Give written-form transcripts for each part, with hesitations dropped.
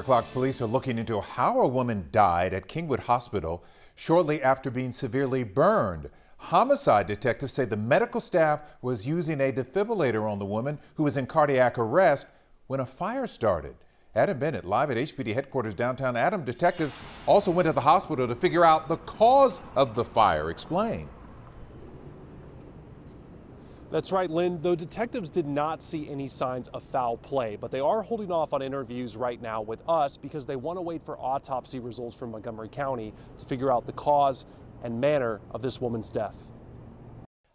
O'clock, police are looking into how a woman died at Kingwood Hospital shortly after being severely burned. Homicide detectives say the medical staff was using a defibrillator on the woman who was in cardiac arrest when a fire started. Adam Bennett live at HPD headquarters downtown. Adam, detectives also went to the hospital to figure out the cause of the fire. Explain. That's right, Lynn. Though detectives did not see any signs of foul play, but they are holding off on interviews right now with us because they want to wait for autopsy results from Montgomery County to figure out the cause and manner of this woman's death.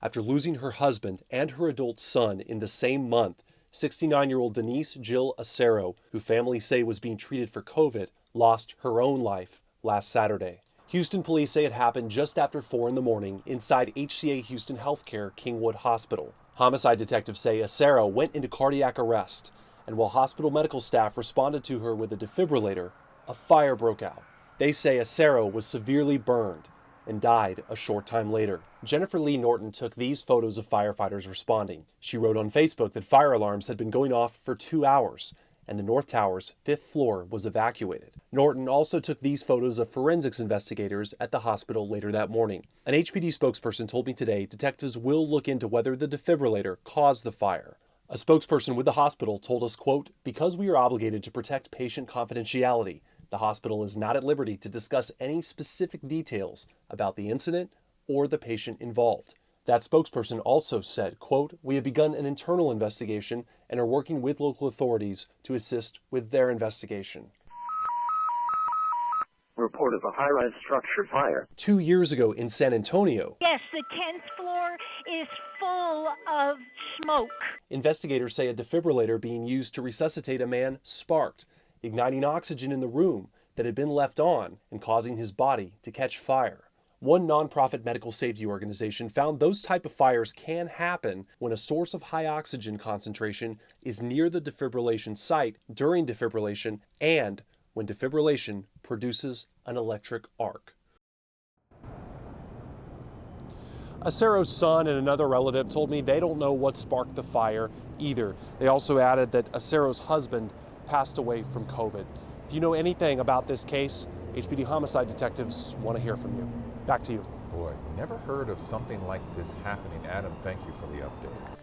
After losing her husband and her adult son in the same month, 69-year-old Denise Asaro, who families say was being treated for COVID, lost her own life last Saturday. Houston police say it happened just after 4 in the morning inside HCA Houston Healthcare Kingwood Hospital. Homicide detectives say Asaro went into cardiac arrest, and while hospital medical staff responded to her with a defibrillator, a fire broke out. They say Asaro was severely burned and died a short time later. Jennifer Lee Norton took these photos of firefighters responding. She wrote on Facebook that fire alarms had been going off for 2 hours, and the North Tower's 5th floor was evacuated. Norton also took these photos of forensics investigators at the hospital later that morning. An HPD spokesperson told me today detectives will look into whether the defibrillator caused the fire. A spokesperson with the hospital told us, quote, "Because we are obligated to protect patient confidentiality, the hospital is not at liberty to discuss any specific details about the incident or the patient involved." That spokesperson also said, quote, "We have begun an internal investigation and are working with local authorities to assist with their investigation." Report of a high-rise structure fire. 2 years ago in San Antonio, yes, the 10th floor is full of smoke. Investigators say a defibrillator being used to resuscitate a man sparked, igniting oxygen in the room that had been left on and causing his body to catch fire. One nonprofit medical safety organization found those type of fires can happen when a source of high oxygen concentration is near the defibrillation site during defibrillation and when defibrillation produces an electric arc. Asaro's son and another relative told me they don't know what sparked the fire either. They also added that Asaro's husband passed away from COVID. If you know anything about this case, HPD homicide detectives want to hear from you. Back to you. Boy, never heard of something like this happening. Adam, thank you for the update.